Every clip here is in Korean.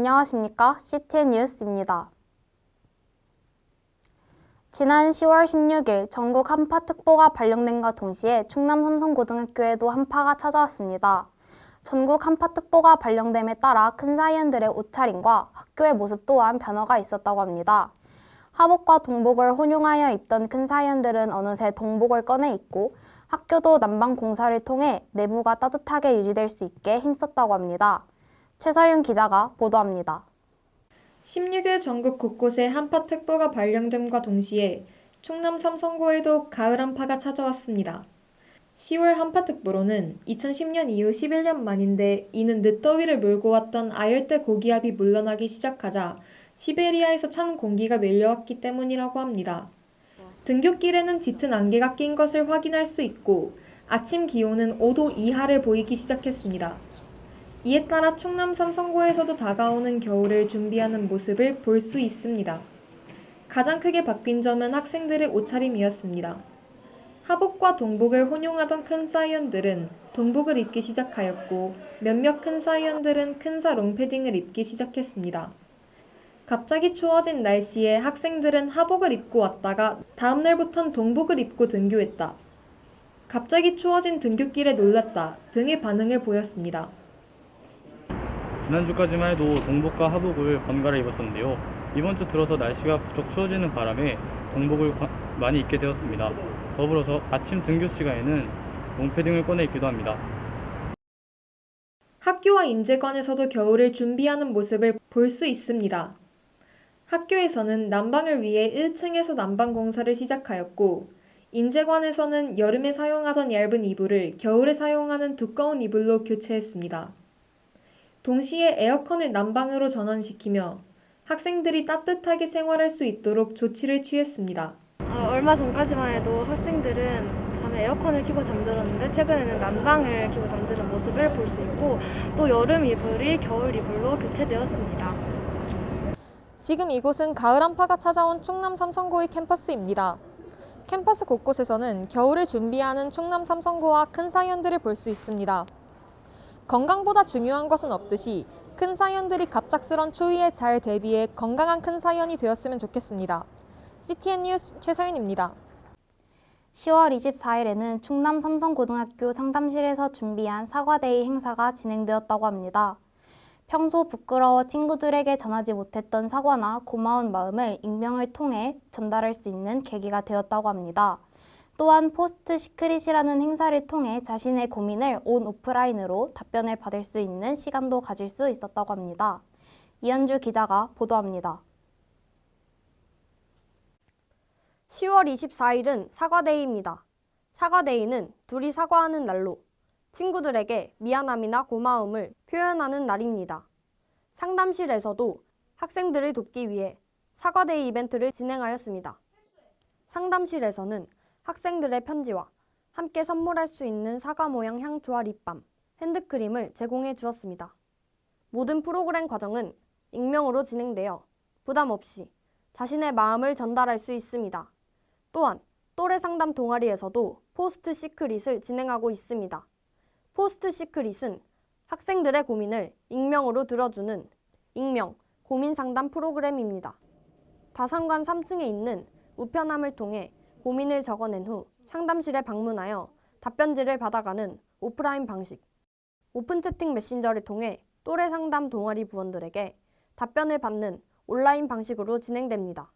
안녕하십니까? CTN 뉴스입니다. 지난 10월 16일 전국 한파특보가 발령된과 동시에 충남 삼성고등학교에도 한파가 찾아왔습니다. 전국 한파특보가 발령됨에 따라 큰 사이언들의 옷차림과 학교의 모습 또한 변화가 있었다고 합니다. 하복과 동복을 혼용하여 입던 큰 사이언들은 어느새 동복을 꺼내 입고 학교도 난방 공사를 통해 내부가 따뜻하게 유지될 수 있게 힘썼다고 합니다. 최서윤 기자가 보도합니다. 16일 전국 곳곳에 한파특보가 발령됨과 동시에 충남 삼성고에도 가을 한파가 찾아왔습니다. 10월 한파특보로는 2010년 이후 11년 만인데 이는 늦더위를 몰고 왔던 아열대 고기압이 물러나기 시작하자 시베리아에서 찬 공기가 밀려왔기 때문이라고 합니다. 등굣길에는 짙은 안개가 낀 것을 확인할 수 있고 아침 기온은 5도 이하를 보이기 시작했습니다. 이에 따라 충남 삼성고에서도 다가오는 겨울을 준비하는 모습을 볼 수 있습니다. 가장 크게 바뀐 점은 학생들의 옷차림이었습니다. 하복과 동복을 혼용하던 큰 사이언들은 동복을 입기 시작하였고 몇몇 큰 사이언들은 큰사 롱패딩을 입기 시작했습니다. 갑자기 추워진 날씨에 학생들은 하복을 입고 왔다가 다음 날부턴 동복을 입고 등교했다. 갑자기 추워진 등굣길에 놀랐다 등의 반응을 보였습니다. 지난주까지만 해도 동복과 하복을 번갈아 입었었는데요. 이번 주 들어서 날씨가 부쩍 추워지는 바람에 동복을 많이 입게 되었습니다. 더불어서 아침 등교 시간에는 롱패딩을 꺼내 입기도 합니다. 학교와 인제관에서도 겨울을 준비하는 모습을 볼 수 있습니다. 학교에서는 난방을 위해 1층에서 난방 공사를 시작하였고 인제관에서는 여름에 사용하던 얇은 이불을 겨울에 사용하는 두꺼운 이불로 교체했습니다. 동시에 에어컨을 난방으로 전환시키며 학생들이 따뜻하게 생활할 수 있도록 조치를 취했습니다. 얼마 전까지만 해도 학생들은 밤에 에어컨을 켜고 잠들었는데 최근에는 난방을 켜고 잠드는 모습을 볼 수 있고 또 여름 이불이 겨울 이불로 교체되었습니다. 지금 이곳은 가을 한파가 찾아온 충남 삼성고의 캠퍼스입니다. 캠퍼스 곳곳에서는 겨울을 준비하는 충남 삼성고와 큰 사이언들을 볼 수 있습니다. 건강보다 중요한 것은 없듯이 큰 사이언들이 갑작스런 추위에 잘 대비해 건강한 큰 사이언이 되었으면 좋겠습니다. CTN 뉴스 최서윤입니다. 10월 24일에는 충남 삼성고등학교 상담실에서 준비한 사과데이 행사가 진행되었다고 합니다. 평소 부끄러워 친구들에게 전하지 못했던 사과나 고마운 마음을 익명을 통해 전달할 수 있는 계기가 되었다고 합니다. 또한 포스트 시크릿이라는 행사를 통해 자신의 고민을 온 오프라인으로 답변을 받을 수 있는 시간도 가질 수 있었다고 합니다. 이현주 기자가 보도합니다. 10월 24일은 사과데이입니다. 사과데이는 둘이 사과하는 날로 친구들에게 미안함이나 고마움을 표현하는 날입니다. 상담실에서도 학생들을 돕기 위해 사과데이 이벤트를 진행하였습니다. 상담실에서는 학생들의 편지와 함께 선물할 수 있는 사과 모양 향초와 립밤, 핸드크림을 제공해 주었습니다. 모든 프로그램 과정은 익명으로 진행되어 부담 없이 자신의 마음을 전달할 수 있습니다. 또한 또래 상담 동아리에서도 포스트 시크릿을 진행하고 있습니다. 포스트 시크릿은 학생들의 고민을 익명으로 들어주는 익명 고민 상담 프로그램입니다. 다산관 3층에 있는 우편함을 통해 고민을 적어낸 후 상담실에 방문하여 답변지를 받아가는 오프라인 방식. 오픈 채팅 메신저를 통해 또래 상담 동아리 부원들에게 답변을 받는 온라인 방식으로 진행됩니다.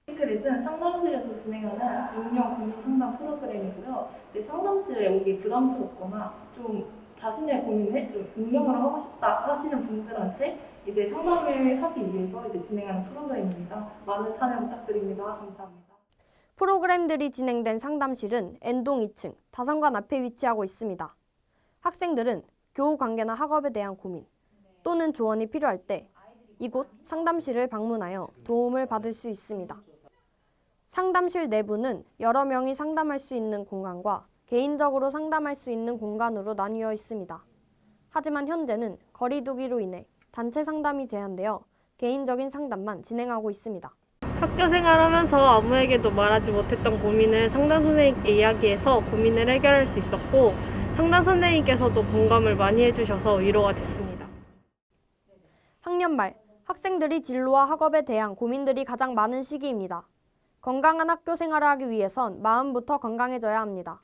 시크릿은 상담실에서 진행하는 익명 고민 상담 프로그램이고요. 이제 상담실에 오기 부담스럽거나 좀 자신의 고민을 좀 익명으로 하고 싶다 하시는 분들한테 이제 상담을 하기 위해서 이제 진행하는 프로그램입니다. 많은 참여 부탁드립니다. 감사합니다. 프로그램들이 진행된 상담실은 N동 2층 다산관 앞에 위치하고 있습니다. 학생들은 교우 관계나 학업에 대한 고민 또는 조언이 필요할 때 이곳 상담실을 방문하여 도움을 받을 수 있습니다. 상담실 내부는 여러 명이 상담할 수 있는 공간과 개인적으로 상담할 수 있는 공간으로 나뉘어 있습니다. 하지만 현재는 거리 두기로 인해 단체 상담이 제한되어 개인적인 상담만 진행하고 있습니다. 학교 생활하면서 아무에게도 말하지 못했던 고민을 상담 선생님께 이야기해서 고민을 해결할 수 있었고 상담 선생님께서도 공감을 많이 해주셔서 위로가 됐습니다. 학년 말 학생들이 진로와 학업에 대한 고민들이 가장 많은 시기입니다. 건강한 학교 생활을 하기 위해선 마음부터 건강해져야 합니다.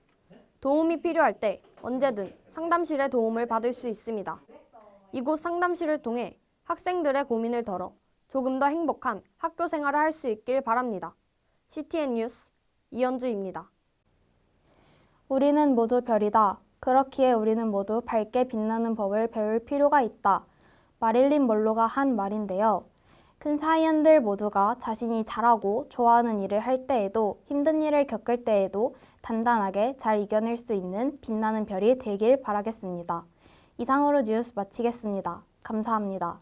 도움이 필요할 때 언제든 상담실의 도움을 받을 수 있습니다. 이곳 상담실을 통해 학생들의 고민을 덜어 조금 더 행복한 학교 생활을 할 수 있길 바랍니다. CTN 뉴스 이현주입니다. 우리는 모두 별이다. 그렇기에 우리는 모두 밝게 빛나는 법을 배울 필요가 있다. 마릴린 먼로가 한 말인데요. 큰 사이언들 모두가 자신이 잘하고 좋아하는 일을 할 때에도 힘든 일을 겪을 때에도 단단하게 잘 이겨낼 수 있는 빛나는 별이 되길 바라겠습니다. 이상으로 뉴스 마치겠습니다. 감사합니다.